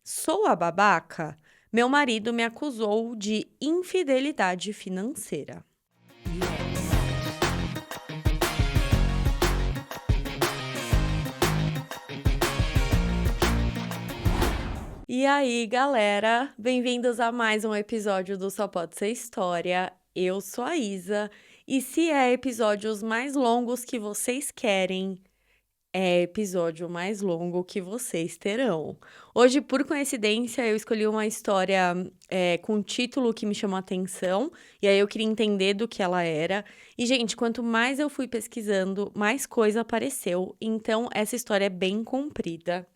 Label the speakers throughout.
Speaker 1: Sou a babaca? Meu marido me acusou de infidelidade financeira. E aí, galera? Bem-vindos a mais um episódio do Só Pode Ser História. Eu sou a Isa, e se é episódios mais longos que vocês querem, é episódio mais longo que vocês terão. Hoje, por coincidência, eu escolhi uma história, com um título que me chamou a atenção, e aí eu queria entender do que ela era. E, gente, quanto mais eu fui pesquisando, mais coisa apareceu. Então, essa história é bem comprida.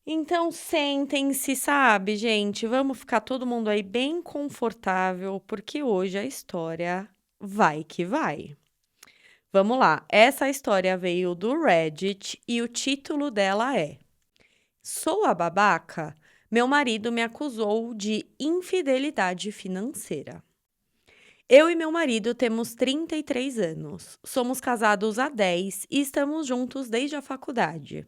Speaker 1: Então, sentem-se, sabe, gente? Vamos ficar todo mundo aí bem confortável, porque hoje a história vai que vai. Vamos lá, essa história veio do Reddit e o título dela é: Sou a babaca? Meu marido me acusou de infidelidade financeira. Eu e meu marido temos 33 anos, somos casados há 10 e estamos juntos desde a faculdade.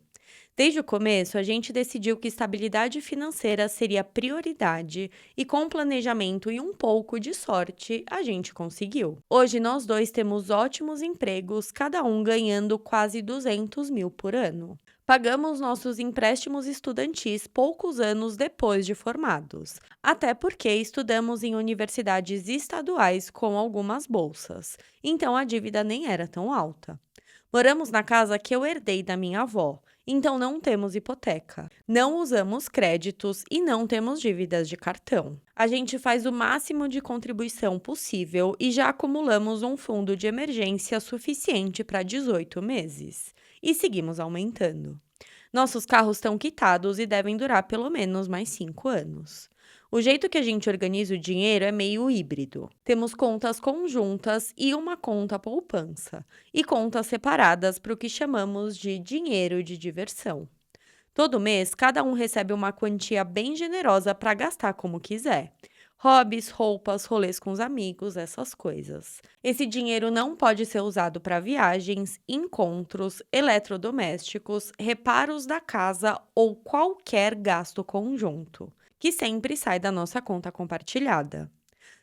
Speaker 1: Desde o começo, a gente decidiu que estabilidade financeira seria prioridade e, com planejamento e um pouco de sorte, a gente conseguiu. Hoje, nós dois temos ótimos empregos, cada um ganhando quase 200 mil por ano. Pagamos nossos empréstimos estudantis poucos anos depois de formados, até porque estudamos em universidades estaduais com algumas bolsas, então a dívida nem era tão alta. Moramos na casa que eu herdei da minha avó, então não temos hipoteca. Não usamos créditos e não temos dívidas de cartão. A gente faz o máximo de contribuição possível e já acumulamos um fundo de emergência suficiente para 18 meses. E seguimos aumentando. Nossos carros estão quitados e devem durar pelo menos mais 5 anos. O jeito que a gente organiza o dinheiro é meio híbrido. Temos contas conjuntas e uma conta poupança, e contas separadas para o que chamamos de dinheiro de diversão. Todo mês, cada um recebe uma quantia bem generosa para gastar como quiser. Hobbies, roupas, rolês com os amigos, essas coisas. Esse dinheiro não pode ser usado para viagens, encontros, eletrodomésticos, reparos da casa ou qualquer gasto conjunto, que sempre sai da nossa conta compartilhada.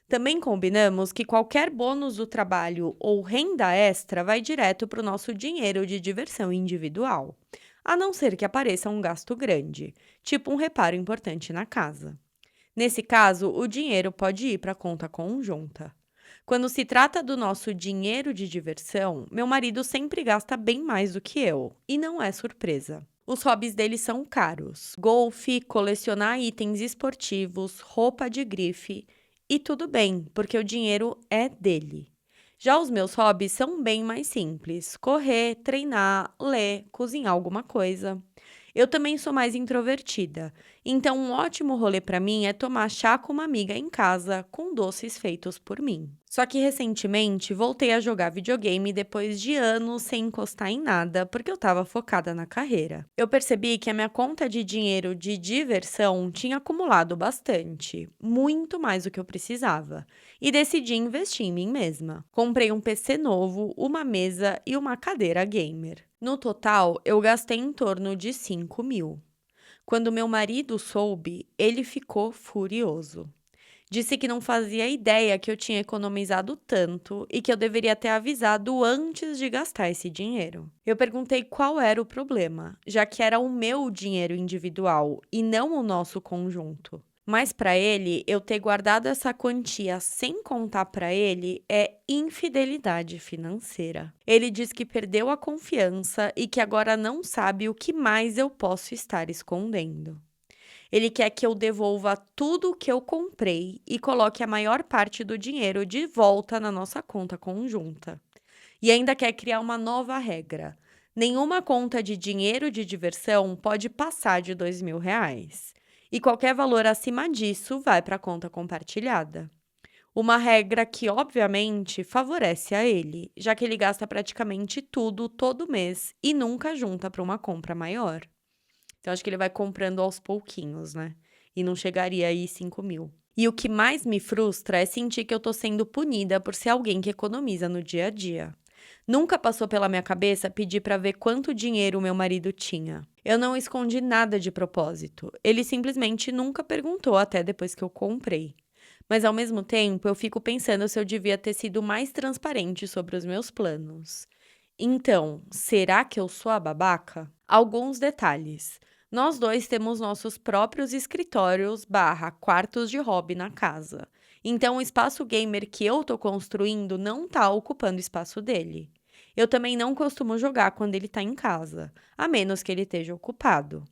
Speaker 1: Também combinamos que qualquer bônus do trabalho ou renda extra vai direto para o nosso dinheiro de diversão individual, a não ser que apareça um gasto grande, tipo um reparo importante na casa. Nesse caso, o dinheiro pode ir para a conta conjunta. Quando se trata do nosso dinheiro de diversão, meu marido sempre gasta bem mais do que eu, e não é surpresa. Os hobbies dele são caros: golfe, colecionar itens esportivos, roupa de grife, e tudo bem, porque o dinheiro é dele. Já os meus hobbies são bem mais simples: correr, treinar, ler, cozinhar alguma coisa. Eu também sou mais introvertida, então um ótimo rolê para mim é tomar chá com uma amiga em casa, com doces feitos por mim. Só que recentemente voltei a jogar videogame depois de anos sem encostar em nada, porque eu estava focada na carreira. Eu percebi que a minha conta de dinheiro de diversão tinha acumulado bastante, muito mais do que eu precisava, e decidi investir em mim mesma. Comprei um PC novo, uma mesa e uma cadeira gamer. No total, eu gastei em torno de 5 mil. Quando meu marido soube, ele ficou furioso. Disse que não fazia ideia que eu tinha economizado tanto e que eu deveria ter avisado antes de gastar esse dinheiro. Eu perguntei qual era o problema, já que era o meu dinheiro individual e não o nosso conjunto. Mas para ele, eu ter guardado essa quantia sem contar para ele é infidelidade financeira. Ele diz que perdeu a confiança e que agora não sabe o que mais eu posso estar escondendo. Ele quer que eu devolva tudo o que eu comprei e coloque a maior parte do dinheiro de volta na nossa conta conjunta. E ainda quer criar uma nova regra: nenhuma conta de dinheiro de diversão pode passar de R$ 2.000. E qualquer valor acima disso vai para a conta compartilhada. Uma regra que, obviamente, favorece a ele, já que ele gasta praticamente tudo todo mês e nunca junta para uma compra maior. Então, acho que ele vai comprando aos pouquinhos, né? E não chegaria aí 5 mil. E o que mais me frustra é sentir que eu tô sendo punida por ser alguém que economiza no dia a dia. Nunca passou pela minha cabeça pedir para ver quanto dinheiro o meu marido tinha. Eu não escondi nada de propósito. Ele simplesmente nunca perguntou até depois que eu comprei. Mas ao mesmo tempo, eu fico pensando se eu devia ter sido mais transparente sobre os meus planos. Então, será que eu sou a babaca? Alguns detalhes. Nós dois temos nossos próprios escritórios barra quartos de hobby na casa. Então, o espaço gamer que eu tô construindo não tá ocupando espaço dele. Eu também não costumo jogar quando ele tá em casa, a menos que ele esteja ocupado.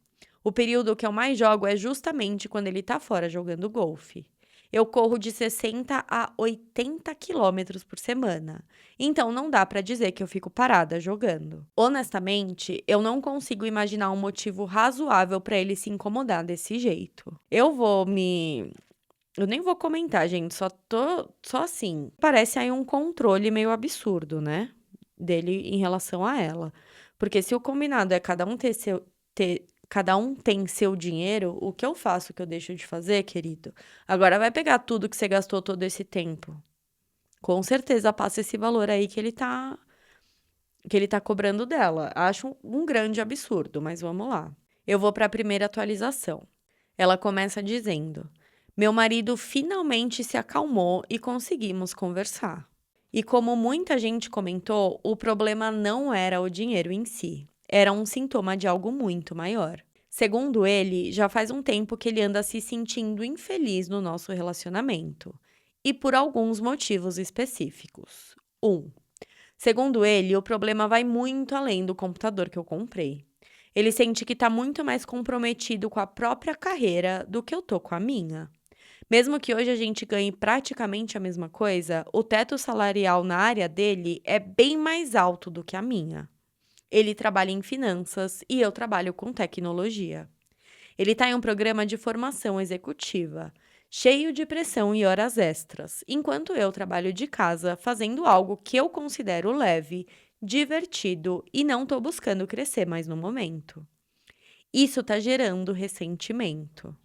Speaker 1: O período que eu mais jogo é justamente quando ele tá fora jogando golfe. Eu corro de 60 a 80 quilômetros por semana, então não dá pra dizer que eu fico parada jogando. Honestamente, eu não consigo imaginar um motivo razoável pra ele se incomodar desse jeito. Eu nem vou comentar, gente, só assim. Parece aí um controle meio absurdo, né, dele em relação a ela. Porque se o combinado é cada um tem seu dinheiro, o que eu faço, o que eu deixo de fazer, querido? Agora vai pegar tudo que você gastou todo esse tempo. Com certeza passa esse valor aí que ele tá cobrando dela. Acho um grande absurdo, mas vamos lá. Eu vou para a primeira atualização. Ela começa dizendo: Meu marido finalmente se acalmou e conseguimos conversar. E como muita gente comentou, o problema não era o dinheiro em si, era um sintoma de algo muito maior. Segundo ele, já faz um tempo que ele anda se sentindo infeliz no nosso relacionamento, e por alguns motivos específicos. 1. Segundo ele, o problema vai muito além do computador que eu comprei. Ele sente que está muito mais comprometido com a própria carreira do que eu tô com a minha. Mesmo que hoje a gente ganhe praticamente a mesma coisa, o teto salarial na área dele é bem mais alto do que a minha. Ele trabalha em finanças e eu trabalho com tecnologia. Ele está em um programa de formação executiva, cheio de pressão e horas extras, enquanto eu trabalho de casa fazendo algo que eu considero leve, divertido e não estou buscando crescer mais no momento. Isso está gerando ressentimento.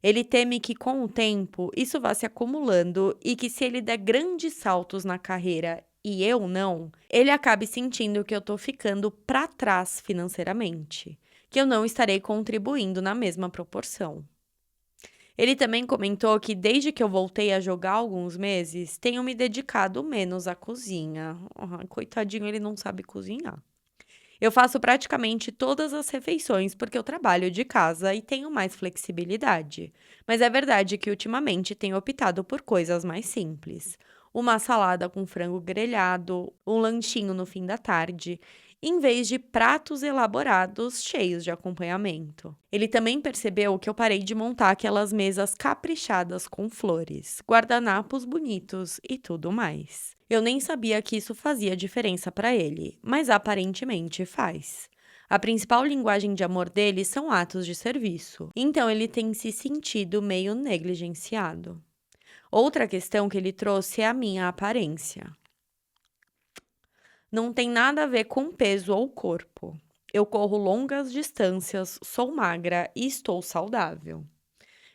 Speaker 1: Ele teme que, com o tempo, isso vá se acumulando e que, se ele der grandes saltos na carreira e eu não, ele acabe sentindo que eu tô ficando para trás financeiramente, que eu não estarei contribuindo na mesma proporção. Ele também comentou que, desde que eu voltei a jogar há alguns meses, tenho me dedicado menos à cozinha. Coitadinho, ele não sabe cozinhar. Eu faço praticamente todas as refeições porque eu trabalho de casa e tenho mais flexibilidade. Mas é verdade que ultimamente tenho optado por coisas mais simples. Uma salada com frango grelhado, um lanchinho no fim da tarde, em vez de pratos elaborados cheios de acompanhamento. Ele também percebeu que eu parei de montar aquelas mesas caprichadas com flores, guardanapos bonitos e tudo mais. Eu nem sabia que isso fazia diferença para ele, mas aparentemente faz. A principal linguagem de amor dele são atos de serviço, então ele tem se sentido meio negligenciado. Outra questão que ele trouxe é a minha aparência. Não tem nada a ver com peso ou corpo. Eu corro longas distâncias, sou magra e estou saudável.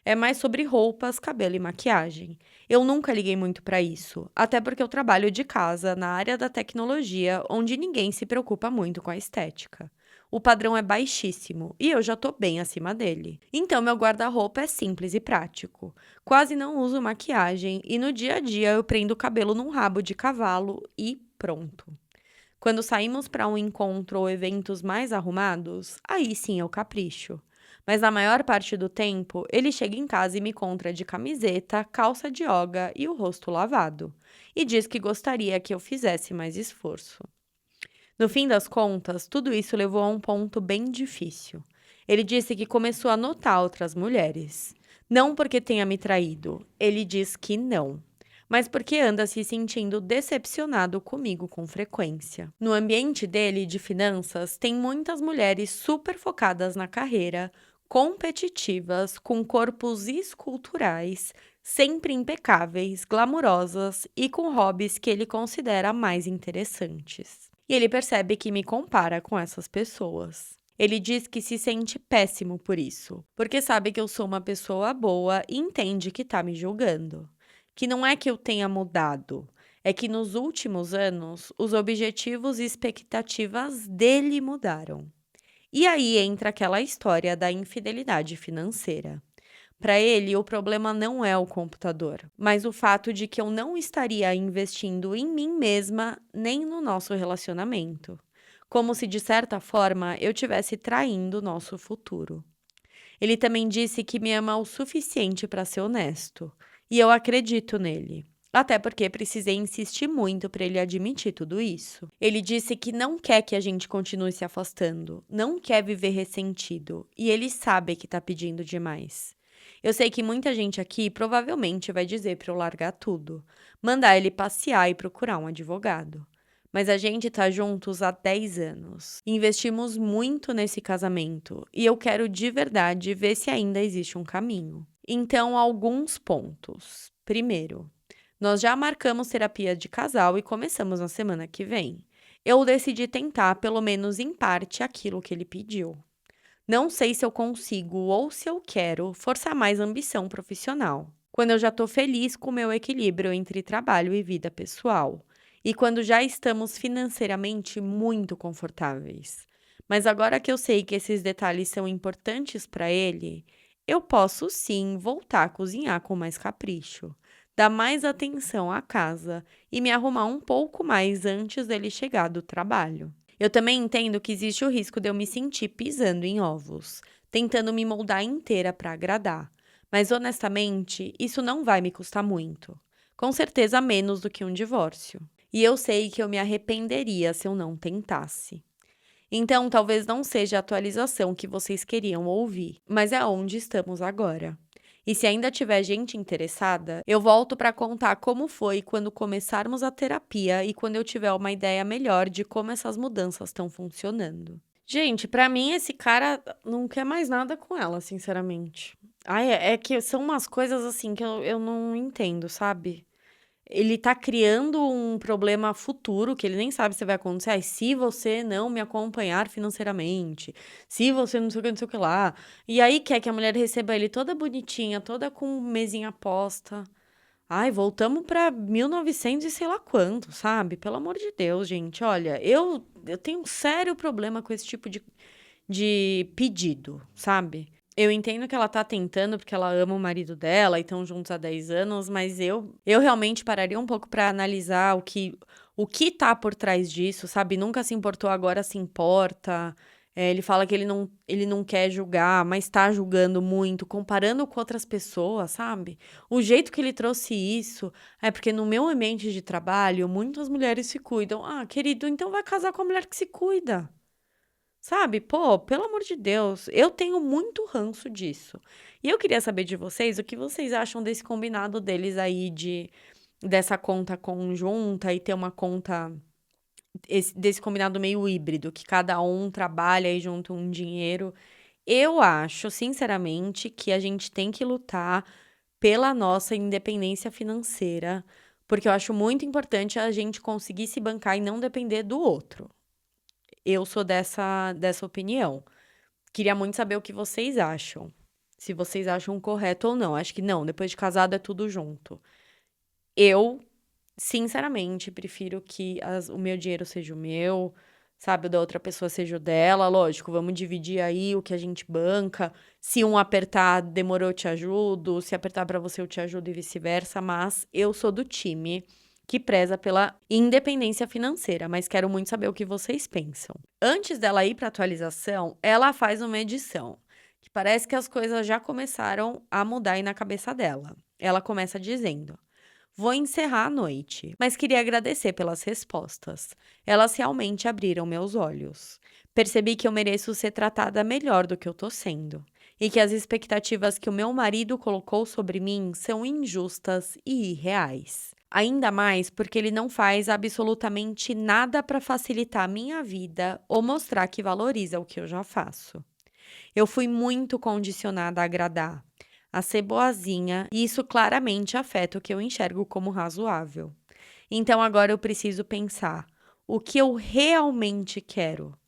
Speaker 1: É mais sobre roupas, cabelo e maquiagem. Eu nunca liguei muito para isso, até porque eu trabalho de casa na área da tecnologia, onde ninguém se preocupa muito com a estética. O padrão é baixíssimo e eu já tô bem acima dele. Então meu guarda-roupa é simples e prático. Quase não uso maquiagem e no dia a dia eu prendo o cabelo num rabo de cavalo e pronto. Quando saímos para um encontro ou eventos mais arrumados, aí sim eu capricho. Mas na maior parte do tempo, ele chega em casa e me encontra de camiseta, calça de yoga e o rosto lavado. E diz que gostaria que eu fizesse mais esforço. No fim das contas, tudo isso levou a um ponto bem difícil. Ele disse que começou a notar outras mulheres. Não porque tenha me traído, ele diz que não, mas porque anda se sentindo decepcionado comigo com frequência. No ambiente dele de finanças, tem muitas mulheres super focadas na carreira, competitivas, com corpos esculturais, sempre impecáveis, glamurosas e com hobbies que ele considera mais interessantes. E ele percebe que me compara com essas pessoas. Ele diz que se sente péssimo por isso, porque sabe que eu sou uma pessoa boa e entende que tá me julgando. Que não é que eu tenha mudado, É que nos últimos anos, os objetivos e expectativas dele mudaram. E aí entra aquela história da infidelidade financeira. Para ele, o problema não é o computador, mas o fato de que eu não estaria investindo em mim mesma nem no nosso relacionamento. Como se, de certa forma, eu tivesse traindo o nosso futuro. Ele também disse que me ama o suficiente para ser honesto. E eu acredito nele. Até porque precisei insistir muito para ele admitir tudo isso. Ele disse que não quer que a gente continue se afastando, não quer viver ressentido, e ele sabe que tá pedindo demais. Eu sei que muita gente aqui provavelmente vai dizer para eu largar tudo, mandar ele passear e procurar um advogado. Mas a gente tá juntos há 10 anos. Investimos muito nesse casamento e eu quero de verdade ver se ainda existe um caminho. Então, alguns pontos. Primeiro, nós já marcamos terapia de casal e começamos na semana que vem. Eu decidi tentar, pelo menos em parte, aquilo que ele pediu. Não sei se eu consigo ou se eu quero forçar mais ambição profissional, quando eu já estou feliz com o meu equilíbrio entre trabalho e vida pessoal, e quando já estamos financeiramente muito confortáveis. Mas agora que eu sei que esses detalhes são importantes para ele, eu posso sim voltar a cozinhar com mais capricho, dar mais atenção à casa e me arrumar um pouco mais antes dele chegar do trabalho. Eu também entendo que existe o risco de eu me sentir pisando em ovos, tentando me moldar inteira para agradar. Mas honestamente, isso não vai me custar muito. Com certeza menos do que um divórcio. E eu sei que eu me arrependeria se eu não tentasse. Então, talvez não seja a atualização que vocês queriam ouvir, mas é onde estamos agora. E se ainda tiver gente interessada, eu volto para contar como foi quando começarmos a terapia e quando eu tiver uma ideia melhor de como essas mudanças estão funcionando. Gente, pra mim esse cara não quer mais nada com ela, sinceramente. Ai, é que são umas coisas assim que eu não entendo, sabe? Ele tá criando um problema futuro que ele nem sabe se vai acontecer. "Ai, se você não me acompanhar financeiramente, se você não sei o que, não sei o que lá". E aí quer que a mulher receba ele toda bonitinha, toda com mesinha posta. Ai, voltamos pra 1900 e sei lá quanto, sabe? Pelo amor de Deus, gente. Olha, eu tenho um sério problema com esse tipo de pedido, sabe? Eu entendo que ela tá tentando, porque ela ama o marido dela e estão juntos há 10 anos, mas eu realmente pararia um pouco pra analisar o que tá por trás disso, sabe? Nunca se importou, agora se importa. Ele fala que ele não quer julgar, mas tá julgando muito, comparando com outras pessoas, sabe? O jeito que ele trouxe isso é porque no meu ambiente de trabalho, muitas mulheres se cuidam. Ah, querido, então vai casar com a mulher que se cuida. Sabe, pô, pelo amor de Deus, eu tenho muito ranço disso. E eu queria saber de vocês o que vocês acham desse combinado deles aí dessa conta conjunta e ter uma conta desse combinado meio híbrido, que cada um trabalha e junta um dinheiro. Eu acho, sinceramente, que a gente tem que lutar pela nossa independência financeira, porque eu acho muito importante a gente conseguir se bancar e não depender do outro. Eu sou dessa opinião. Queria muito saber o que vocês acham. Se vocês acham correto ou não. Acho que não, depois de casado é tudo junto. Eu, sinceramente, prefiro que o meu dinheiro seja o meu, sabe, o da outra pessoa seja o dela. Lógico, vamos dividir aí o que a gente banca. Se um apertar, demorou, eu te ajudo. Se apertar pra você, eu te ajudo e vice-versa. Mas eu sou do time que preza pela independência financeira, mas quero muito saber o que vocês pensam. Antes dela ir para atualização, ela faz uma edição, que parece que as coisas já começaram a mudar aí na cabeça dela. Ela começa dizendo: "Vou encerrar a noite, mas queria agradecer pelas respostas. Elas realmente abriram meus olhos. Percebi que eu mereço ser tratada melhor do que eu tô sendo, e que as expectativas que o meu marido colocou sobre mim são injustas e irreais. Ainda mais porque ele não faz absolutamente nada para facilitar a minha vida ou mostrar que valoriza o que eu já faço. Eu fui muito condicionada a agradar, a ser boazinha, e isso claramente afeta o que eu enxergo como razoável. Então agora eu preciso pensar o que eu realmente quero.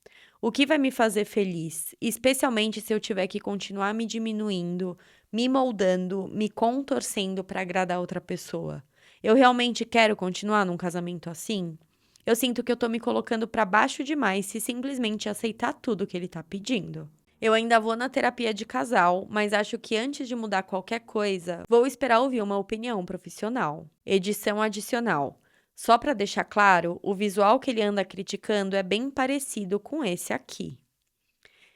Speaker 1: O que vai me fazer feliz, especialmente se eu tiver que continuar me diminuindo, me moldando, me contorcendo para agradar outra pessoa. Eu realmente quero continuar num casamento assim? Eu sinto que eu tô me colocando pra baixo demais se simplesmente aceitar tudo que ele tá pedindo. Eu ainda vou na terapia de casal, mas acho que antes de mudar qualquer coisa, vou esperar ouvir uma opinião profissional. Edição adicional. Só pra deixar claro, o visual que ele anda criticando é bem parecido com esse aqui.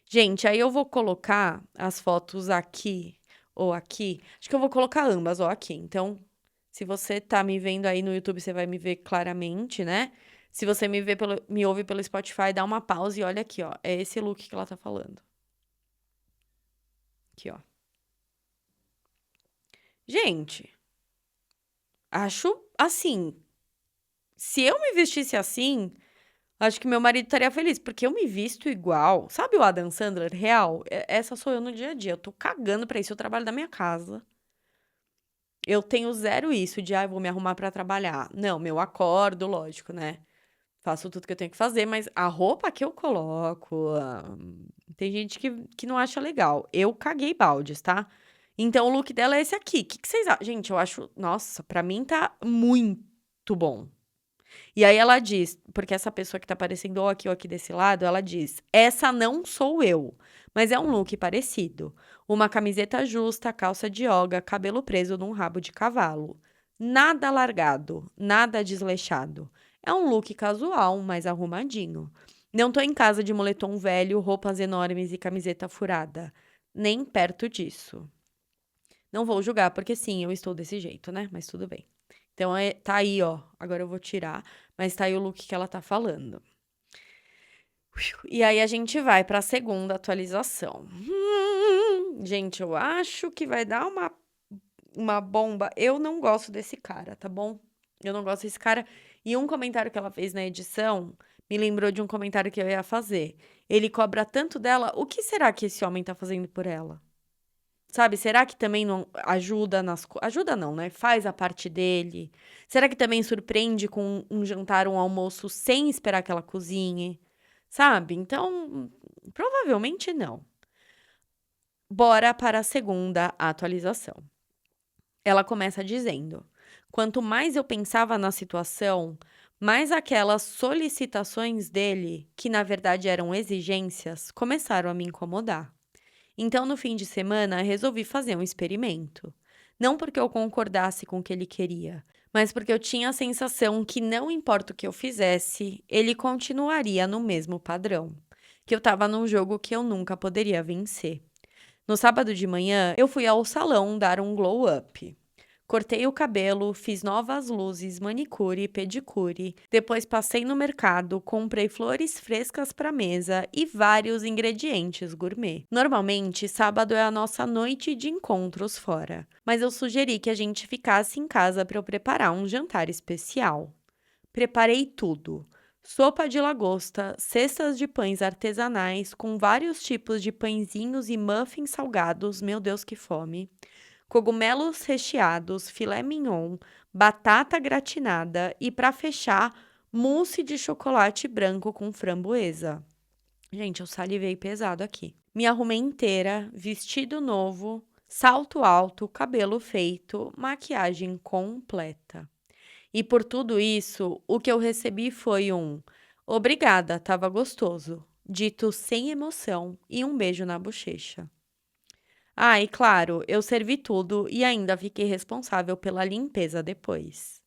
Speaker 1: Gente, aí eu vou colocar as fotos aqui ou aqui. Acho que eu vou colocar ambas ou aqui. Então, se você tá me vendo aí no YouTube, você vai me ver claramente, né? Se você me ouve pelo Spotify, dá uma pausa e olha aqui, ó. É esse look que ela tá falando. Aqui, ó. Gente, acho assim, se eu me vestisse assim, acho que meu marido estaria feliz, porque eu me visto igual. Sabe o Adam Sandler real? Essa sou eu no dia a dia. Eu tô cagando pra isso, eu trabalho da minha casa. Eu tenho zero isso de, vou me arrumar pra trabalhar. Não, eu acordo, lógico, né? Faço tudo que eu tenho que fazer, mas a roupa que eu coloco, tem gente que não acha legal. Eu caguei baldes, tá? Então o look dela é esse aqui. O que vocês acham? Gente, eu acho, nossa, pra mim tá muito bom. E aí ela diz, porque essa pessoa que tá aparecendo ou aqui desse lado, ela diz: "Essa não sou eu, mas é um look parecido. Uma camiseta justa, calça de yoga, cabelo preso num rabo de cavalo. Nada largado, nada desleixado. É um look casual, mais arrumadinho. Não tô em casa de moletom velho, roupas enormes e camiseta furada. Nem perto disso." Não vou julgar, porque sim, eu estou desse jeito, né? Mas tudo bem. Então, tá aí, ó. Agora eu vou tirar, mas tá aí o look que ela tá falando. E aí a gente vai pra segunda atualização. Gente, eu acho que vai dar uma bomba. Eu não gosto desse cara, tá bom? Eu não gosto desse cara. E um comentário que ela fez na edição me lembrou de um comentário que eu ia fazer. Ele cobra tanto dela, o que será que esse homem tá fazendo por ela? Sabe, será que também não ajuda ajuda não, né, faz a parte dele? Será que também surpreende com um jantar, um almoço sem esperar que ela cozinhe? Sabe, então, provavelmente não. Bora para a segunda atualização. Ela começa dizendo: "Quanto mais eu pensava na situação, mais aquelas solicitações dele, que na verdade eram exigências, começaram a me incomodar. Então, no fim de semana, resolvi fazer um experimento. Não porque eu concordasse com o que ele queria, mas porque eu tinha a sensação que não importa o que eu fizesse, ele continuaria no mesmo padrão. Que eu estava num jogo que eu nunca poderia vencer. No sábado de manhã, eu fui ao salão dar um glow up. Cortei o cabelo, fiz novas luzes, manicure, pedicure. Depois passei no mercado, comprei flores frescas para mesa e vários ingredientes gourmet. Normalmente, sábado é a nossa noite de encontros fora, mas eu sugeri que a gente ficasse em casa para eu preparar um jantar especial. Preparei tudo. Sopa de lagosta, cestas de pães artesanais com vários tipos de pãezinhos e muffins salgados, meu Deus que fome, cogumelos recheados, filé mignon, batata gratinada e, para fechar, mousse de chocolate branco com framboesa. Gente, eu salivei pesado aqui. Me arrumei inteira, vestido novo, salto alto, cabelo feito, maquiagem completa. E por tudo isso, o que eu recebi foi um "obrigada, tava gostoso", dito sem emoção, e um beijo na bochecha. Ah, e claro, eu servi tudo e ainda fiquei responsável pela limpeza depois.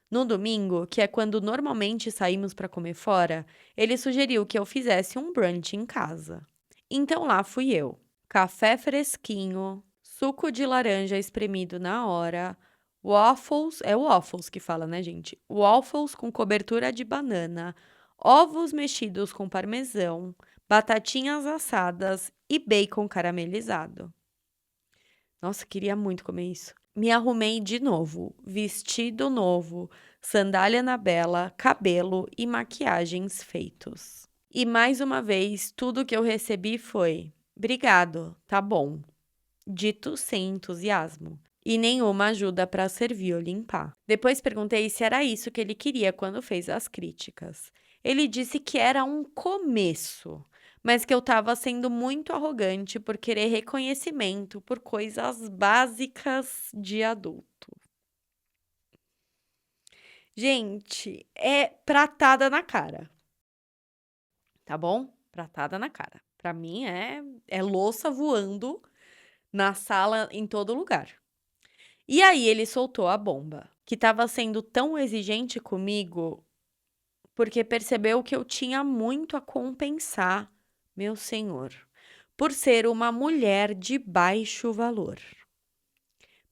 Speaker 1: No domingo, que é quando normalmente saímos para comer fora, ele sugeriu que eu fizesse um brunch em casa. Então lá fui eu. Café fresquinho, suco de laranja espremido na hora, waffles, é waffles que fala, né, gente? Waffles com cobertura de banana, ovos mexidos com parmesão, batatinhas assadas e bacon caramelizado. Nossa, queria muito comer isso. Me arrumei de novo, vestido novo, sandália na bela, cabelo e maquiagens feitos. E mais uma vez, tudo que eu recebi foi: "Obrigado, tá bom", dito sem entusiasmo. E nenhuma ajuda para servir ou limpar. Depois perguntei se era isso que ele queria quando fez as críticas. Ele disse que era um começo, mas que eu estava sendo muito arrogante por querer reconhecimento por coisas básicas de adulto. Gente, é pratada na cara, tá bom? Pratada na cara. Pra mim é louça voando na sala, em todo lugar. E aí ele soltou a bomba, que estava sendo tão exigente comigo, porque percebeu que eu tinha muito a compensar, meu senhor, por ser uma mulher de baixo valor.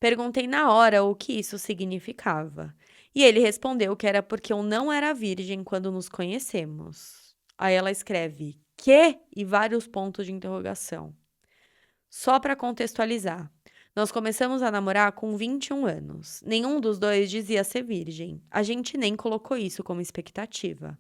Speaker 1: Perguntei na hora o que isso significava. E ele respondeu que era porque eu não era virgem quando nos conhecemos. Aí ela escreve "quê?" e vários pontos de interrogação. Só para contextualizar, nós começamos a namorar com 21 anos. Nenhum dos dois dizia ser virgem. A gente nem colocou isso como expectativa.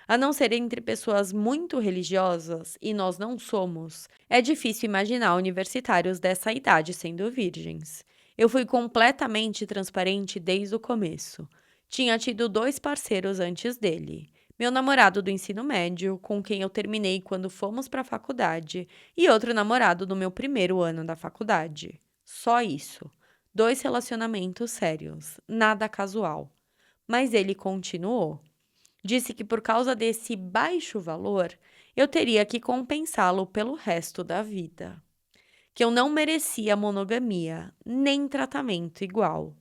Speaker 1: A não ser entre pessoas muito religiosas, e nós não somos, é difícil imaginar universitários dessa idade sendo virgens. Eu fui completamente transparente desde o começo. Tinha tido 2 parceiros antes dele. Meu namorado do ensino médio, com quem eu terminei quando fomos para a faculdade, e outro namorado do meu primeiro ano da faculdade. Só isso. 2 relacionamentos sérios, nada casual. Mas ele continuou. Disse que por causa desse baixo valor, eu teria que compensá-lo pelo resto da vida. Que eu não merecia monogamia, nem tratamento igual.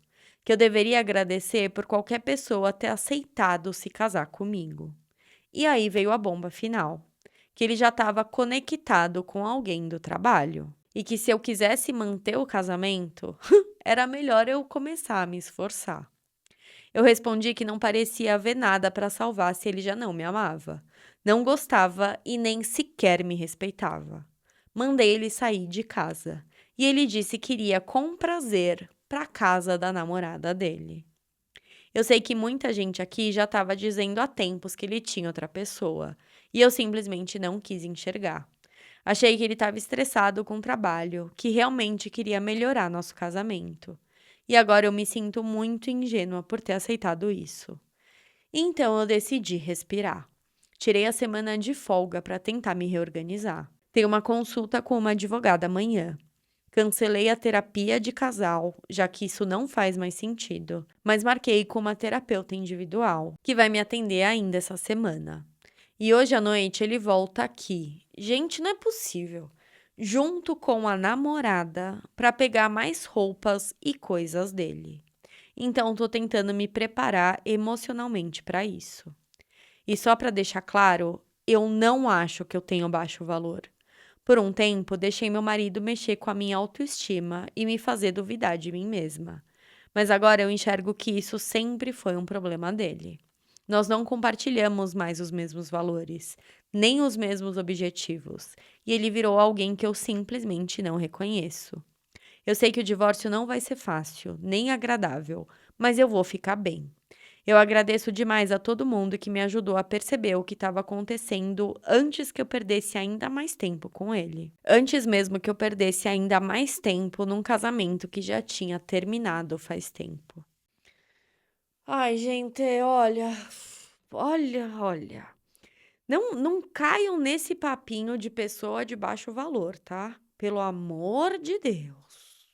Speaker 1: Que eu deveria agradecer por qualquer pessoa ter aceitado se casar comigo. E aí veio a bomba final. Que ele já estava conectado com alguém do trabalho. E que se eu quisesse manter o casamento, era melhor eu começar a me esforçar. Eu respondi que não parecia haver nada para salvar se ele já não me amava. Não gostava e nem sequer me respeitava. Mandei ele sair de casa. E ele disse que iria com prazer para casa da namorada dele. Eu sei que muita gente aqui já estava dizendo há tempos que ele tinha outra pessoa. E eu simplesmente não quis enxergar. Achei que ele estava estressado com o trabalho, que realmente queria melhorar nosso casamento. E agora eu me sinto muito ingênua por ter aceitado isso. Então eu decidi respirar. Tirei a semana de folga para tentar me reorganizar. Tenho uma consulta com uma advogada amanhã. Cancelei a terapia de casal, já que isso não faz mais sentido, mas marquei com uma terapeuta individual, que vai me atender ainda essa semana. E hoje à noite ele volta aqui. Gente, não é possível. Junto com a namorada para pegar mais roupas e coisas dele. Então tô tentando me preparar emocionalmente para isso. E só para deixar claro, eu não acho que eu tenho baixo valor. Por um tempo, deixei meu marido mexer com a minha autoestima e me fazer duvidar de mim mesma. Mas agora eu enxergo que isso sempre foi um problema dele. Nós não compartilhamos mais os mesmos valores, nem os mesmos objetivos, e ele virou alguém que eu simplesmente não reconheço. Eu sei que o divórcio não vai ser fácil, nem agradável, mas eu vou ficar bem. Eu agradeço demais a todo mundo que me ajudou a perceber o que estava acontecendo antes que eu perdesse ainda mais tempo com ele. Antes mesmo que eu perdesse ainda mais tempo num casamento que já tinha terminado faz tempo. Ai, gente, olha. Não caiam nesse papinho de pessoa de baixo valor, tá? Pelo amor de Deus.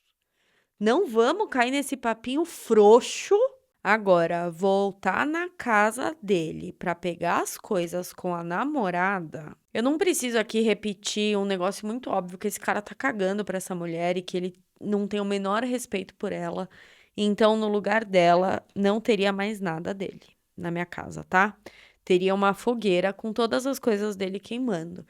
Speaker 1: Não vamos cair nesse papinho frouxo. Agora, voltar na casa dele pra pegar as coisas com a namorada. Eu não preciso aqui repetir um negócio muito óbvio que esse cara tá cagando pra essa mulher e que ele não tem o menor respeito por ela. Então, no lugar dela, não teria mais nada dele na minha casa, tá? Teria uma fogueira com todas as coisas dele queimando.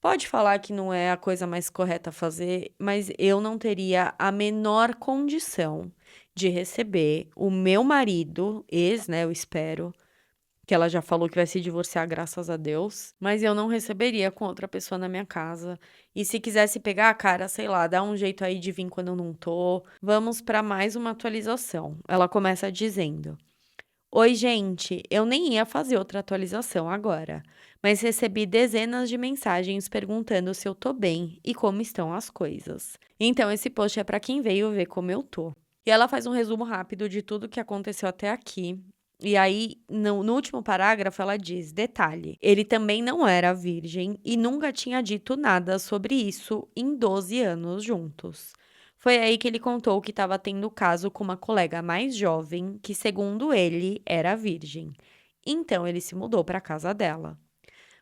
Speaker 1: Pode falar que não é a coisa mais correta a fazer, mas eu não teria a menor condição de receber o meu marido, ex, né, eu espero, que ela já falou que vai se divorciar, graças a Deus, mas eu não receberia com outra pessoa na minha casa. E se quisesse pegar a cara, sei lá, dá um jeito aí de vir quando eu não tô. Vamos para mais uma atualização. Ela começa dizendo: Oi, gente, eu nem ia fazer outra atualização agora, mas recebi dezenas de mensagens perguntando se eu tô bem e como estão as coisas. Então, esse post é para quem veio ver como eu tô. E ela faz um resumo rápido de tudo que aconteceu até aqui. E aí, no último parágrafo, ela diz: detalhe, ele também não era virgem e nunca tinha dito nada sobre isso em 12 anos juntos. Foi aí que ele contou que estava tendo caso com uma colega mais jovem, que, segundo ele, era virgem. Então ele se mudou para a casa dela.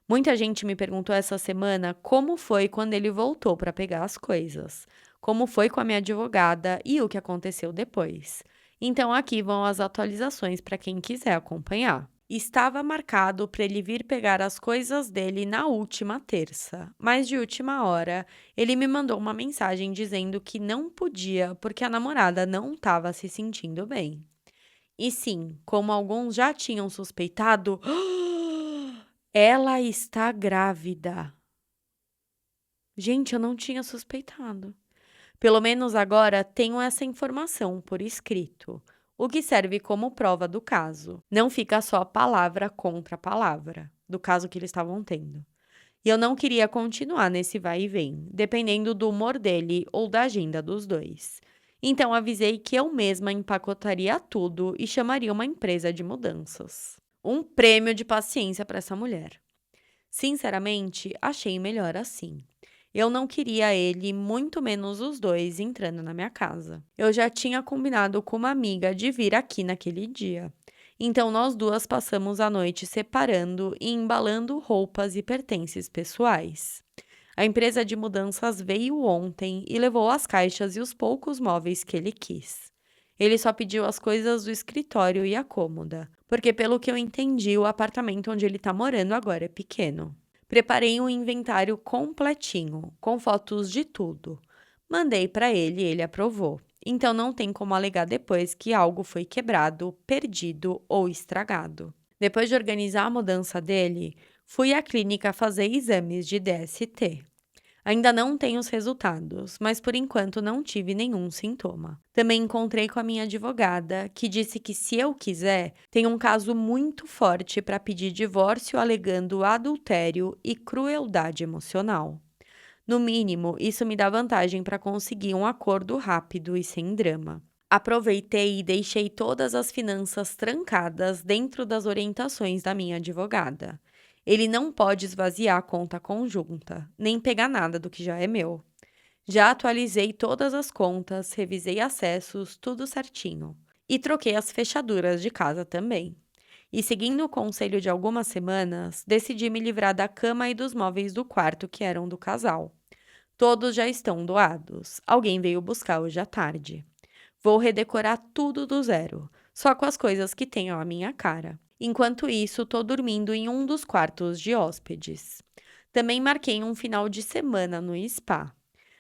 Speaker 1: Muita gente me perguntou essa semana como foi quando ele voltou para pegar as coisas, como foi com a minha advogada e o que aconteceu depois. Então aqui vão as atualizações para quem quiser acompanhar. Estava marcado para ele vir pegar as coisas dele na última terça, mas de última hora ele me mandou uma mensagem dizendo que não podia porque a namorada não estava se sentindo bem. E sim, como alguns já tinham suspeitado, ela está grávida. Gente, eu não tinha suspeitado. Pelo menos agora tenho essa informação por escrito, o que serve como prova do caso. Não fica só palavra contra palavra, do caso que eles estavam tendo. E eu não queria continuar nesse vai e vem, dependendo do humor dele ou da agenda dos dois. Então avisei que eu mesma empacotaria tudo e chamaria uma empresa de mudanças. Um prêmio de paciência para essa mulher. Sinceramente, achei melhor assim. Eu não queria ele, muito menos os dois, entrando na minha casa. Eu já tinha combinado com uma amiga de vir aqui naquele dia. Então, nós duas passamos a noite separando e embalando roupas e pertences pessoais. A empresa de mudanças veio ontem e levou as caixas e os poucos móveis que ele quis. Ele só pediu as coisas do escritório e a cômoda, porque, pelo que eu entendi, o apartamento onde ele está morando agora é pequeno. Preparei um inventário completinho, com fotos de tudo. Mandei para ele e ele aprovou. Então não tem como alegar depois que algo foi quebrado, perdido ou estragado. Depois de organizar a mudança dele, fui à clínica fazer exames de DST. Ainda não tenho os resultados, mas por enquanto não tive nenhum sintoma. Também encontrei com a minha advogada, que disse que se eu quiser, tem um caso muito forte para pedir divórcio alegando adultério e crueldade emocional. No mínimo, isso me dá vantagem para conseguir um acordo rápido e sem drama. Aproveitei e deixei todas as finanças trancadas dentro das orientações da minha advogada. Ele não pode esvaziar a conta conjunta, nem pegar nada do que já é meu. Já atualizei todas as contas, revisei acessos, tudo certinho. E troquei as fechaduras de casa também. E seguindo o conselho de algumas semanas, decidi me livrar da cama e dos móveis do quarto que eram do casal. Todos já estão doados. Alguém veio buscar hoje à tarde. Vou redecorar tudo do zero, só com as coisas que tenham a minha cara. Enquanto isso, tô dormindo em um dos quartos de hóspedes. Também marquei um final de semana no spa.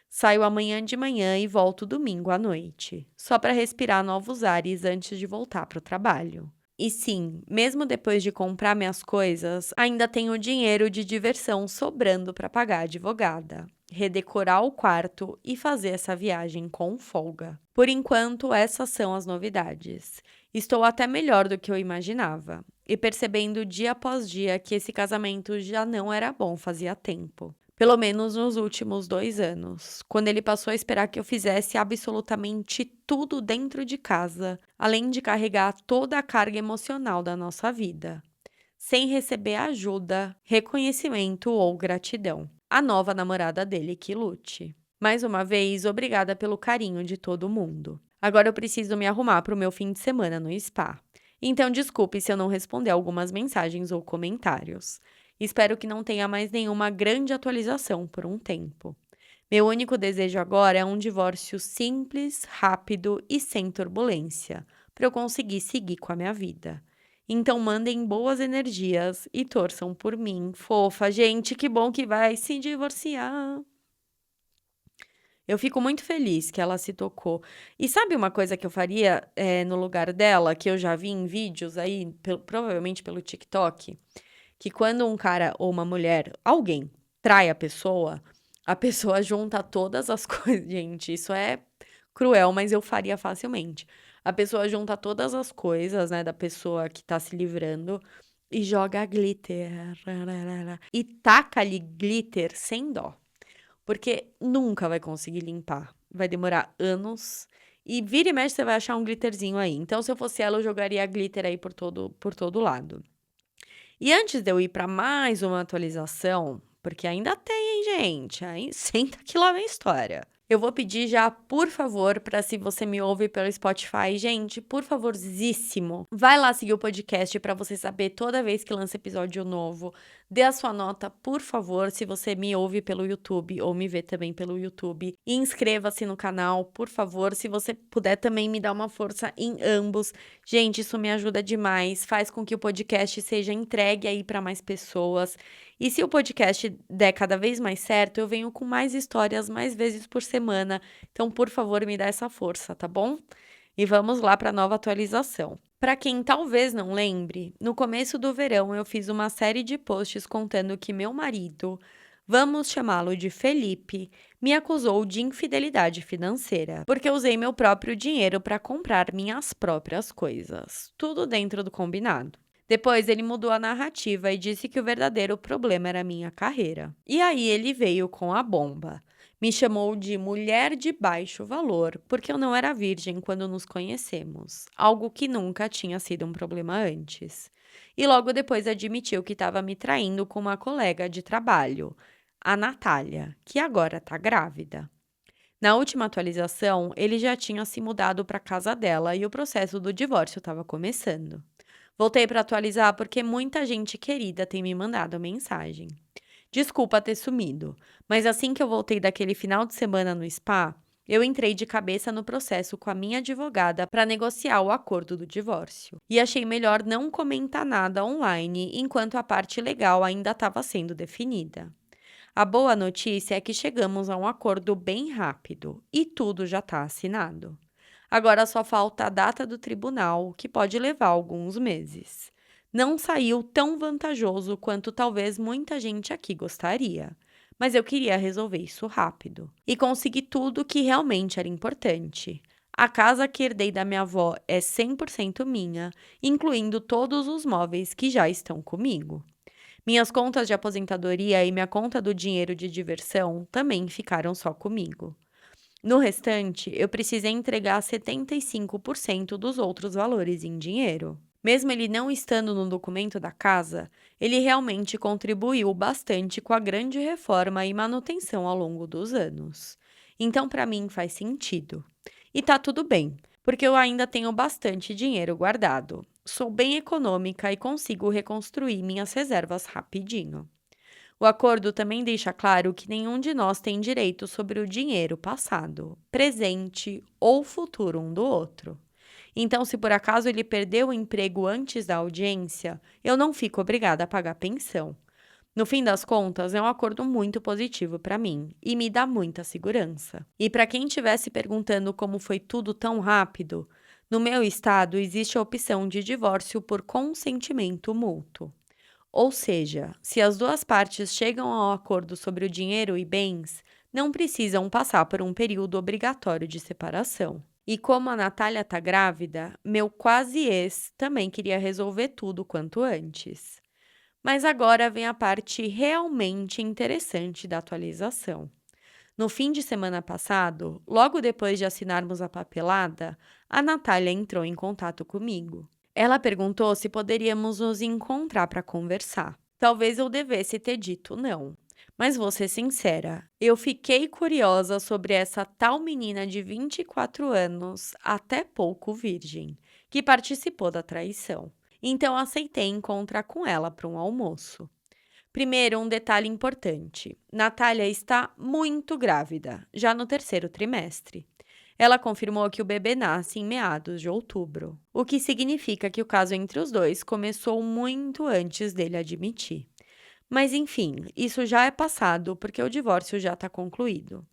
Speaker 1: Saio amanhã de manhã e volto domingo à noite, só para respirar novos ares antes de voltar para o trabalho. E sim, mesmo depois de comprar minhas coisas, ainda tenho dinheiro de diversão sobrando para pagar a advogada, redecorar o quarto e fazer essa viagem com folga. Por enquanto, essas são as novidades. Estou até melhor do que eu imaginava, e percebendo dia após dia que esse casamento já não era bom fazia tempo. Pelo menos nos últimos 2 anos, quando ele passou a esperar que eu fizesse absolutamente tudo dentro de casa, além de carregar toda a carga emocional da nossa vida, sem receber ajuda, reconhecimento ou gratidão. A nova namorada dele que lute. Mais uma vez, obrigada pelo carinho de todo mundo. Agora eu preciso me arrumar para o meu fim de semana no spa. Então desculpe se eu não responder algumas mensagens ou comentários. Espero que não tenha mais nenhuma grande atualização por um tempo. Meu único desejo agora é um divórcio simples, rápido e sem turbulência, para eu conseguir seguir com a minha vida. Então mandem boas energias e torçam por mim, fofa. Gente, que bom que vai se divorciar. Eu fico muito feliz que ela se tocou. E sabe uma coisa que eu faria, no lugar dela, que eu já vi em vídeos aí, provavelmente pelo TikTok? Que quando um cara ou uma mulher, alguém, trai a pessoa junta todas as coisas. Gente, isso é cruel, mas eu faria facilmente. A pessoa junta todas as coisas, né, da pessoa que tá se livrando e joga glitter. E taca ali glitter sem dó. Porque nunca vai conseguir limpar. Vai demorar anos. E vira e mexe, você vai achar um glitterzinho aí. Então, se eu fosse ela, eu jogaria glitter aí por todo lado. E antes de eu ir para mais uma atualização, porque ainda tem, hein, gente? Aí, senta que lá vem história. Eu vou pedir já, por favor, para se você me ouve pelo Spotify, gente, por favorzíssimo, vai lá seguir o podcast para você saber toda vez que lança episódio novo. Dê a sua nota, por favor, se você me ouve pelo YouTube ou me vê também pelo YouTube. E inscreva-se no canal, por favor. Se você puder também me dar uma força em ambos. Gente, isso me ajuda demais, faz com que o podcast seja entregue aí para mais pessoas. E se o podcast der cada vez mais certo, eu venho com mais histórias mais vezes por semana. Então, por favor, me dá essa força, tá bom? E vamos lá para a nova atualização. Para quem talvez não lembre, no começo do verão eu fiz uma série de posts contando que meu marido, vamos chamá-lo de Felipe, me acusou de infidelidade financeira, porque eu usei meu próprio dinheiro para comprar minhas próprias coisas. Tudo dentro do combinado. Depois ele mudou a narrativa e disse que o verdadeiro problema era a minha carreira. E aí ele veio com a bomba. Me chamou de mulher de baixo valor, porque eu não era virgem quando nos conhecemos, algo que nunca tinha sido um problema antes. E logo depois admitiu que estava me traindo com uma colega de trabalho, a Natália, que agora está grávida. Na última atualização, ele já tinha se mudado para a casa dela e o processo do divórcio estava começando. Voltei para atualizar porque muita gente querida tem me mandado mensagem. Desculpa ter sumido, mas assim que eu voltei daquele final de semana no spa, eu entrei de cabeça no processo com a minha advogada para negociar o acordo do divórcio. E achei melhor não comentar nada online enquanto a parte legal ainda estava sendo definida. A boa notícia é que chegamos a um acordo bem rápido e tudo já está assinado. Agora só falta a data do tribunal, que pode levar alguns meses. Não saiu tão vantajoso quanto talvez muita gente aqui gostaria, mas eu queria resolver isso rápido. E consegui tudo que realmente era importante. A casa que herdei da minha avó é 100% minha, incluindo todos os móveis que já estão comigo. Minhas contas de aposentadoria e minha conta do dinheiro de diversão também ficaram só comigo. No restante, eu precisei entregar 75% dos outros valores em dinheiro. Mesmo ele não estando no documento da casa, ele realmente contribuiu bastante com a grande reforma e manutenção ao longo dos anos. Então, para mim, faz sentido. E tá tudo bem, porque eu ainda tenho bastante dinheiro guardado. Sou bem econômica e consigo reconstruir minhas reservas rapidinho. O acordo também deixa claro que nenhum de nós tem direito sobre o dinheiro passado, presente ou futuro um do outro. Então, se por acaso ele perdeu o emprego antes da audiência, eu não fico obrigada a pagar pensão. No fim das contas, é um acordo muito positivo para mim e me dá muita segurança. E para quem estivesse perguntando como foi tudo tão rápido, no meu estado existe a opção de divórcio por consentimento mútuo. Ou seja, se as duas partes chegam ao acordo sobre o dinheiro e bens, não precisam passar por um período obrigatório de separação. E como a Natália está grávida, meu quase ex também queria resolver tudo quanto antes. Mas agora vem a parte realmente interessante da atualização. No fim de semana passado, logo depois de assinarmos a papelada, a Natália entrou em contato comigo. Ela perguntou se poderíamos nos encontrar para conversar. Talvez eu devesse ter dito não. Mas vou ser sincera, eu fiquei curiosa sobre essa tal menina de 24 anos, até pouco virgem, que participou da traição. Então aceitei encontrar com ela para um almoço. Primeiro, um detalhe importante: Natália está muito grávida, já no terceiro trimestre. Ela confirmou que o bebê nasce em meados de outubro, o que significa que o caso entre os dois começou muito antes dele admitir. Mas enfim, isso já é passado porque o divórcio já está concluído.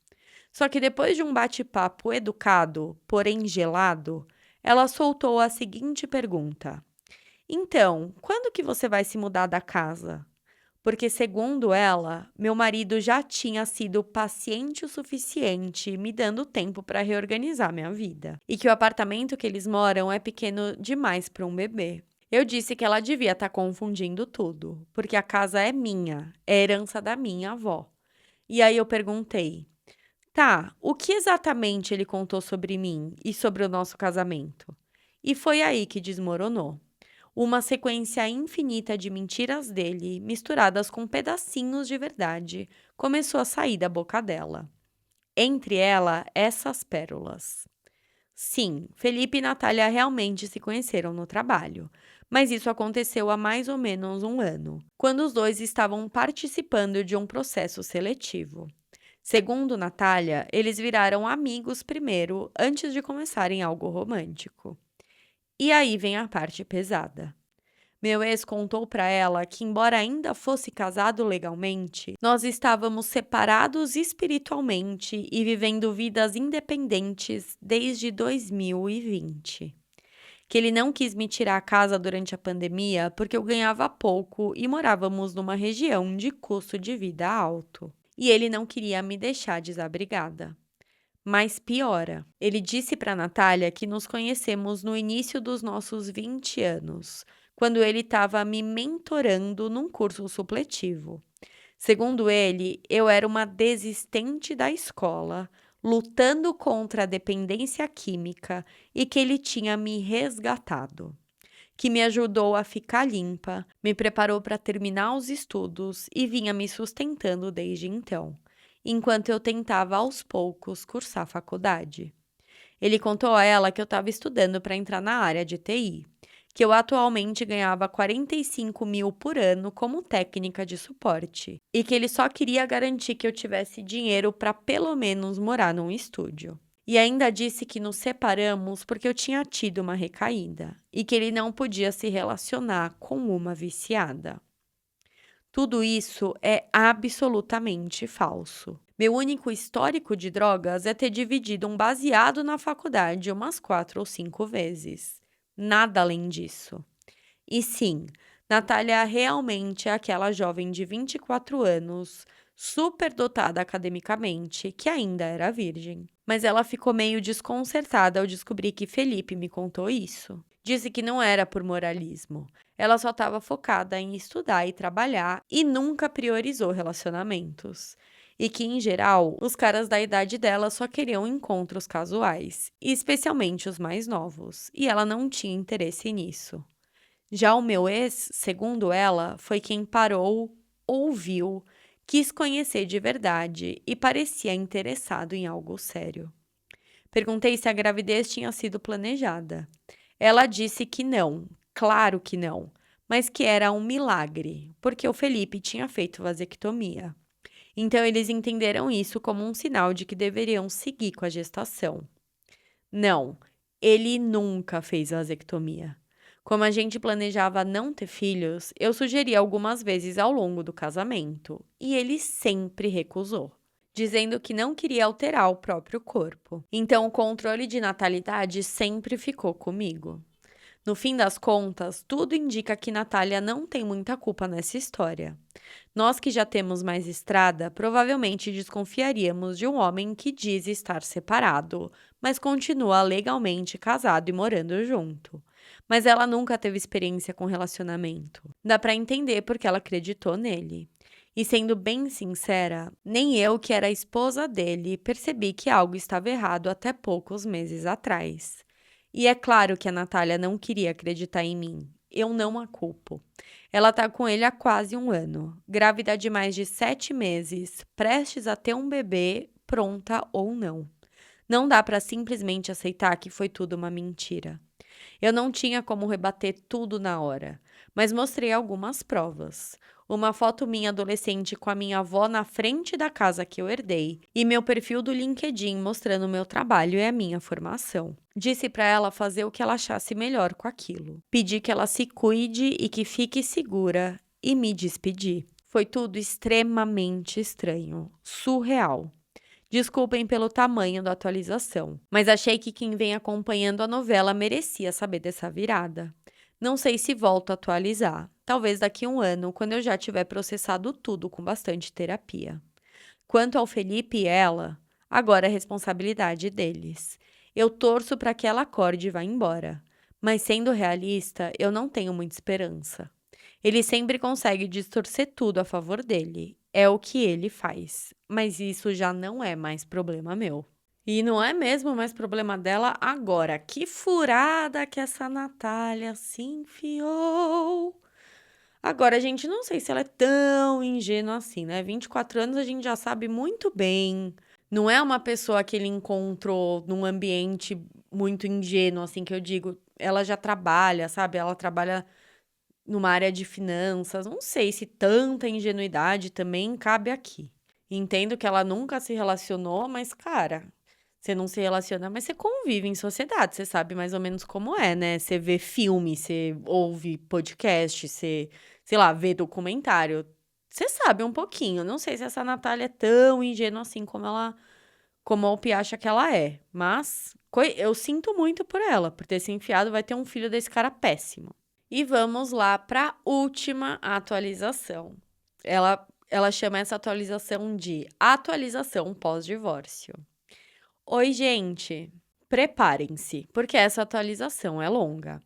Speaker 1: Só que depois de um bate-papo educado, porém gelado, ela soltou a seguinte pergunta: Então, quando que você vai se mudar da casa? Porque, segundo ela, meu marido já tinha sido paciente o suficiente, me dando tempo para reorganizar minha vida. E que o apartamento que eles moram é pequeno demais para um bebê. Eu disse que ela devia estar confundindo tudo, porque a casa é minha, é herança da minha avó. E aí eu perguntei: tá, o que exatamente ele contou sobre mim e sobre o nosso casamento? E foi aí que desmoronou. Uma sequência infinita de mentiras dele, misturadas com pedacinhos de verdade, começou a sair da boca dela. Entre ela, essas pérolas. Sim, Felipe e Natália realmente se conheceram no trabalho, mas isso aconteceu há mais ou menos um ano, quando os dois estavam participando de um processo seletivo. Segundo Natália, eles viraram amigos primeiro, antes de começarem algo romântico. E aí vem a parte pesada. Meu ex contou para ela que, embora ainda fosse casado legalmente, nós estávamos separados espiritualmente e vivendo vidas independentes desde 2020. Que ele não quis me tirar a casa durante a pandemia porque eu ganhava pouco e morávamos numa região de custo de vida alto. E ele não queria me deixar desabrigada. Mas piora, ele disse para Natália que nos conhecemos no início dos nossos 20 anos, quando ele estava me mentorando num curso supletivo. Segundo ele, eu era uma desistente da escola, lutando contra a dependência química e que ele tinha me resgatado, que me ajudou a ficar limpa, me preparou para terminar os estudos e vinha me sustentando desde então, enquanto eu tentava aos poucos cursar faculdade. Ele contou a ela que eu estava estudando para entrar na área de TI, que eu atualmente ganhava 45 mil por ano como técnica de suporte e que ele só queria garantir que eu tivesse dinheiro para pelo menos morar num estúdio. E ainda disse que nos separamos porque eu tinha tido uma recaída e que ele não podia se relacionar com uma viciada. Tudo isso é absolutamente falso. Meu único histórico de drogas é ter dividido um baseado na faculdade umas 4 ou 5 vezes. Nada além disso. E sim, Natália realmente é aquela jovem de 24 anos, super dotada academicamente, que ainda era virgem. Mas ela ficou meio desconcertada ao descobrir que Felipe me contou isso. Disse que não era por moralismo. Ela só estava focada em estudar e trabalhar e nunca priorizou relacionamentos. E que, em geral, os caras da idade dela só queriam encontros casuais, e especialmente os mais novos, e ela não tinha interesse nisso. Já o meu ex, segundo ela, foi quem parou, ouviu, quis conhecer de verdade e parecia interessado em algo sério. Perguntei se a gravidez tinha sido planejada. Ela disse que não, claro que não, mas que era um milagre, porque o Felipe tinha feito vasectomia. Então eles entenderam isso como um sinal de que deveriam seguir com a gestação. Não, ele nunca fez vasectomia. Como a gente planejava não ter filhos, eu sugeri algumas vezes ao longo do casamento, e ele sempre recusou, dizendo que não queria alterar o próprio corpo. Então o controle de natalidade sempre ficou comigo. No fim das contas, tudo indica que Natália não tem muita culpa nessa história. Nós que já temos mais estrada, provavelmente desconfiaríamos de um homem que diz estar separado, mas continua legalmente casado e morando junto. Mas ela nunca teve experiência com relacionamento. Dá pra entender porque ela acreditou nele. E sendo bem sincera, nem eu, que era a esposa dele, percebi que algo estava errado até poucos meses atrás. E é claro que a Natália não queria acreditar em mim. Eu não a culpo. Ela tá com ele há quase um ano, grávida de mais de 7 meses, prestes a ter um bebê, pronta ou não. Não dá pra simplesmente aceitar que foi tudo uma mentira. Eu não tinha como rebater tudo na hora, mas mostrei algumas provas. Uma foto minha adolescente com a minha avó na frente da casa que eu herdei e meu perfil do LinkedIn mostrando o meu trabalho e a minha formação. Disse para ela fazer o que ela achasse melhor com aquilo. Pedi que ela se cuide e que fique segura e me despedi. Foi tudo extremamente estranho, surreal. Desculpem pelo tamanho da atualização, mas achei que quem vem acompanhando a novela merecia saber dessa virada. Não sei se volto a atualizar, talvez daqui a um ano, quando eu já tiver processado tudo com bastante terapia. Quanto ao Felipe e ela, agora é responsabilidade deles. Eu torço para que ela acorde e vá embora, mas sendo realista, eu não tenho muita esperança. Ele sempre consegue distorcer tudo a favor dele. É o que ele faz. Mas isso já não é mais problema meu. E não é mesmo mais problema dela agora. Que furada que essa Natália se enfiou. Agora, gente, não sei se ela é tão ingênua assim, né? 24 anos a gente já sabe muito bem Não é uma pessoa que ele encontrou num ambiente muito ingênuo, assim, que eu digo, ela já trabalha, sabe, ela trabalha numa área de finanças, não sei se tanta ingenuidade também cabe aqui. Entendo que ela nunca se relacionou, mas cara, você não se relaciona, mas você convive em sociedade, você sabe mais ou menos como é, né? Você vê filme, você ouve podcast, você, sei lá, vê documentário. Você sabe um pouquinho. Não sei se essa Natália é tão ingênua assim como a Alpi acha que ela é. Mas eu sinto muito por ela, por ter se enfiado, vai ter um filho desse cara péssimo. E vamos lá para a última atualização. Ela chama essa atualização de atualização pós-divórcio. Oi, gente! Preparem-se, porque essa atualização é longa.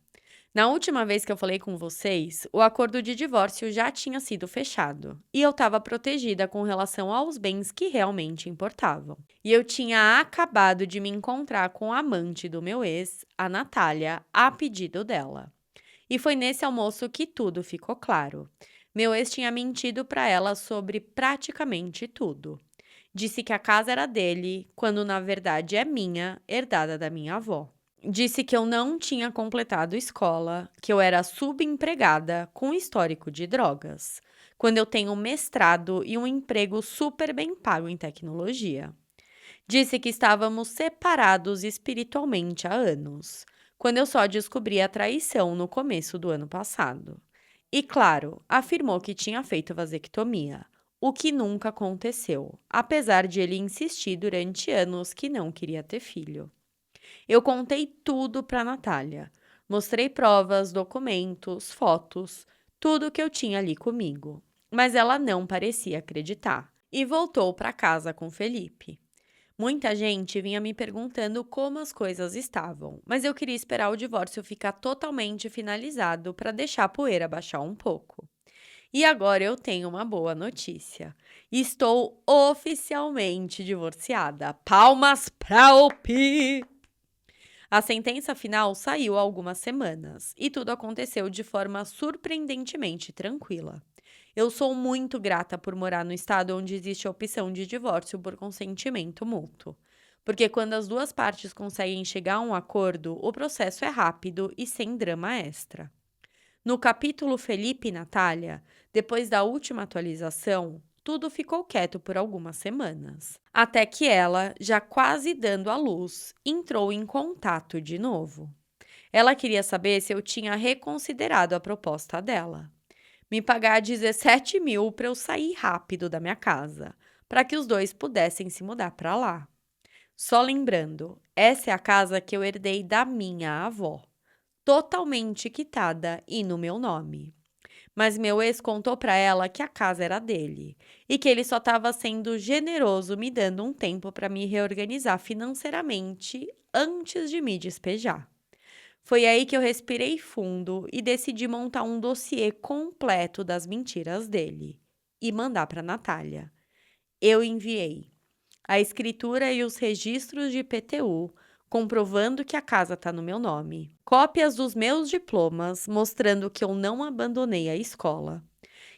Speaker 1: Na última vez que eu falei com vocês, o acordo de divórcio já tinha sido fechado e eu estava protegida com relação aos bens que realmente importavam. E eu tinha acabado de me encontrar com a amante do meu ex, a Natália, a pedido dela. E foi nesse almoço que tudo ficou claro. Meu ex tinha mentido para ela sobre praticamente tudo. Disse que a casa era dele, quando na verdade é minha, herdada da minha avó. Disse que eu não tinha completado escola, que eu era subempregada com histórico de drogas, quando eu tenho um mestrado e um emprego super bem pago em tecnologia. Disse que estávamos separados espiritualmente há anos, quando eu só descobri a traição no começo do ano passado. E claro, afirmou que tinha feito vasectomia, o que nunca aconteceu, apesar de ele insistir durante anos que não queria ter filho. Eu contei tudo para Natália. Mostrei provas, documentos, fotos, tudo que eu tinha ali comigo. Mas ela não parecia acreditar e voltou para casa com Felipe. Muita gente vinha me perguntando como as coisas estavam, mas eu queria esperar o divórcio ficar totalmente finalizado para deixar a poeira baixar um pouco. E agora eu tenho uma boa notícia. Estou oficialmente divorciada. Palmas pra Opi! A sentença final saiu há algumas semanas e tudo aconteceu de forma surpreendentemente tranquila. Eu sou muito grata por morar no estado onde existe a opção de divórcio por consentimento mútuo. Porque quando as duas partes conseguem chegar a um acordo, o processo é rápido e sem drama extra. No capítulo Felipe e Natália, depois da última atualização, tudo ficou quieto por algumas semanas. Até que ela, já quase dando à luz, entrou em contato de novo. Ela queria saber se eu tinha reconsiderado a proposta dela. Me pagar 17 mil para eu sair rápido da minha casa, para que os dois pudessem se mudar para lá. Só lembrando, essa é a casa que eu herdei da minha avó, totalmente quitada e no meu nome. Mas meu ex contou para ela que a casa era dele e que ele só estava sendo generoso me dando um tempo para me reorganizar financeiramente antes de me despejar. Foi aí que eu respirei fundo e decidi montar um dossiê completo das mentiras dele e mandar para Natália. Eu enviei a escritura e os registros de IPTU, comprovando que a casa está no meu nome. Cópias dos meus diplomas, mostrando que eu não abandonei a escola.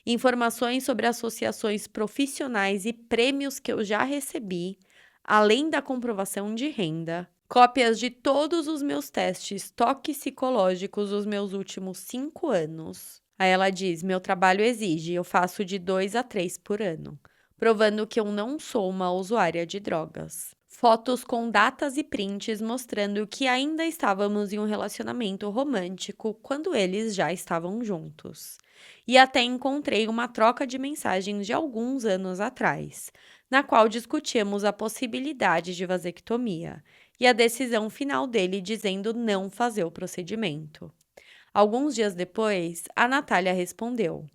Speaker 1: Informações sobre associações profissionais e prêmios que eu já recebi, além da comprovação de renda. Cópias de todos os meus testes toxicológicos dos meus últimos 5 anos. Aí ela diz: meu trabalho exige, eu faço de 2 a 3 por ano, provando que eu não sou uma usuária de drogas. Fotos com datas e prints mostrando que ainda estávamos em um relacionamento romântico quando eles já estavam juntos. E até encontrei uma troca de mensagens de alguns anos atrás, na qual discutíamos a possibilidade de vasectomia e a decisão final dele dizendo não fazer o procedimento. Alguns dias depois, a Natália respondeu,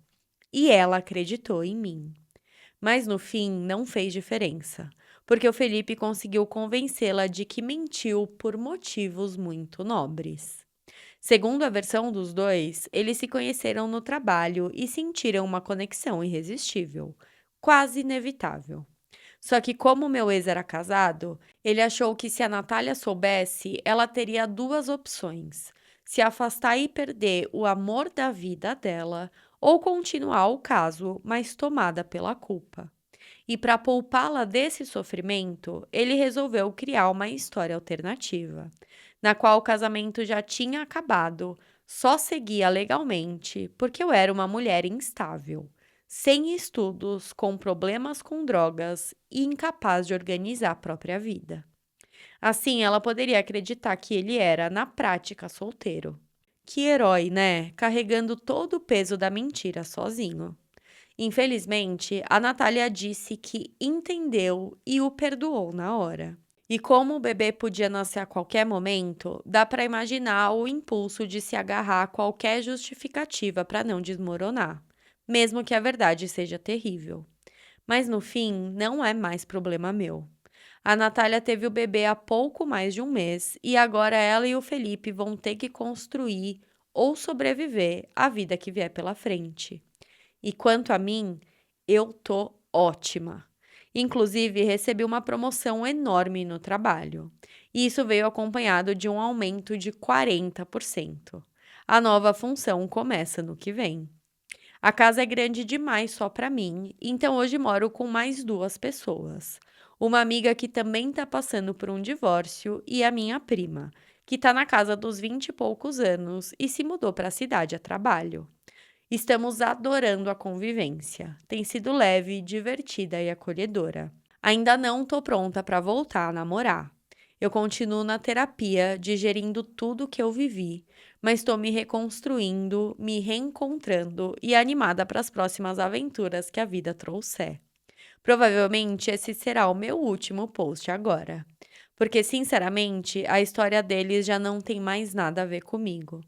Speaker 1: e ela acreditou em mim. Mas no fim não fez diferença, porque o Felipe conseguiu convencê-la de que mentiu por motivos muito nobres. Segundo a versão dos dois, eles se conheceram no trabalho e sentiram uma conexão irresistível, quase inevitável. Só que como meu ex era casado, ele achou que se a Natália soubesse, ela teria duas opções: se afastar e perder o amor da vida dela, ou continuar o caso, mas tomada pela culpa. E para poupá-la desse sofrimento, ele resolveu criar uma história alternativa, na qual o casamento já tinha acabado, só seguia legalmente porque eu era uma mulher instável, sem estudos, com problemas com drogas e incapaz de organizar a própria vida. Assim, ela poderia acreditar que ele era, na prática, solteiro. Que herói, né? Carregando todo o peso da mentira sozinho. Infelizmente, a Natália disse que entendeu e o perdoou na hora. E como o bebê podia nascer a qualquer momento, dá para imaginar o impulso de se agarrar a qualquer justificativa para não desmoronar, mesmo que a verdade seja terrível. Mas no fim, não é mais problema meu. A Natália teve o bebê há pouco mais de um mês e agora ela e o Felipe vão ter que construir ou sobreviver à vida que vier pela frente. E quanto a mim, eu tô ótima. Inclusive, recebi uma promoção enorme no trabalho. E isso veio acompanhado de um aumento de 40%. A nova função começa no que vem. A casa é grande demais só para mim, então hoje moro com mais duas pessoas. Uma amiga que também está passando por um divórcio e a minha prima, que está na casa dos 20 e poucos anos e se mudou para a cidade a trabalho. Estamos adorando a convivência. Tem sido leve, divertida e acolhedora. Ainda não tô pronta para voltar a namorar. Eu continuo na terapia, digerindo tudo que eu vivi, mas estou me reconstruindo, me reencontrando e animada para as próximas aventuras que a vida trouxer. Provavelmente esse será o meu último post agora, porque sinceramente a história deles já não tem mais nada a ver comigo.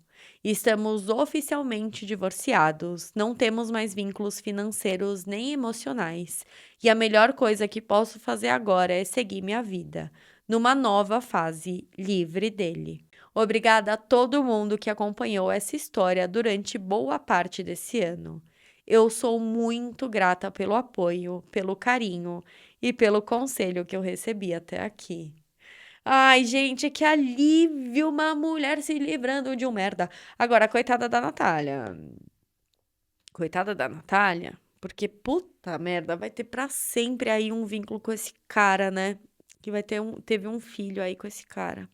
Speaker 1: Estamos oficialmente divorciados, não temos mais vínculos financeiros nem emocionais, e a melhor coisa que posso fazer agora é seguir minha vida, numa nova fase livre dele. Obrigada a todo mundo que acompanhou essa história durante boa parte desse ano. Eu sou muito grata pelo apoio, pelo carinho e pelo conselho que eu recebi até aqui. Ai, gente, que alívio uma mulher se livrando de um merda. Agora, coitada da Natália. Coitada da Natália, porque puta merda, vai ter pra sempre aí um vínculo com esse cara, né? Que teve um filho aí com esse cara.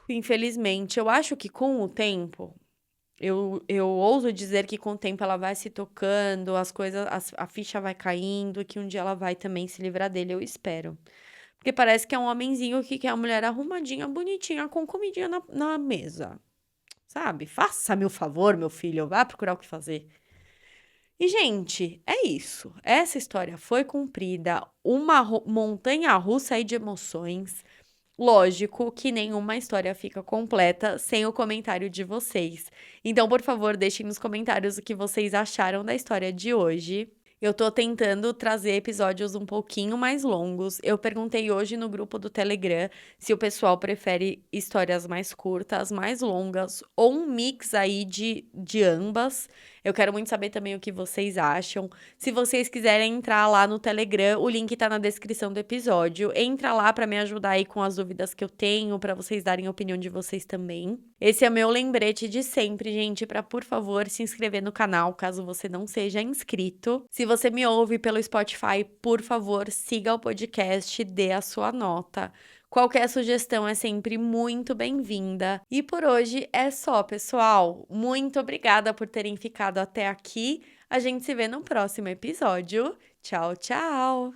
Speaker 1: Infelizmente, eu acho que com o tempo, eu ouso dizer que com o tempo ela vai se tocando, as coisas, a ficha vai caindo, e que um dia ela vai também se livrar dele, eu espero. Porque parece que é um homenzinho que quer a mulher arrumadinha, bonitinha, com comidinha na mesa. Sabe? Faça-me o favor, meu filho, vá procurar o que fazer. E, gente, é isso. Essa história foi cumprida, uma montanha russa aí de emoções. Lógico que nenhuma história fica completa sem o comentário de vocês. Então, por favor, deixem nos comentários o que vocês acharam da história de hoje. Eu tô tentando trazer episódios um pouquinho mais longos. Eu perguntei hoje no grupo do Telegram se o pessoal prefere histórias mais curtas, mais longas ou um mix aí de ambas. Eu quero muito saber também o que vocês acham. Se vocês quiserem entrar lá no Telegram, o link tá na descrição do episódio. Entra lá pra me ajudar aí com as dúvidas que eu tenho, pra vocês darem a opinião de vocês também. Esse é o meu lembrete de sempre, gente, pra por favor se inscrever no canal, caso você não seja inscrito. Se você me ouve pelo Spotify, por favor, siga o podcast, dê a sua nota. Qualquer sugestão é sempre muito bem-vinda. E por hoje é só, pessoal. Muito obrigada por terem ficado até aqui. A gente se vê no próximo episódio. Tchau, tchau!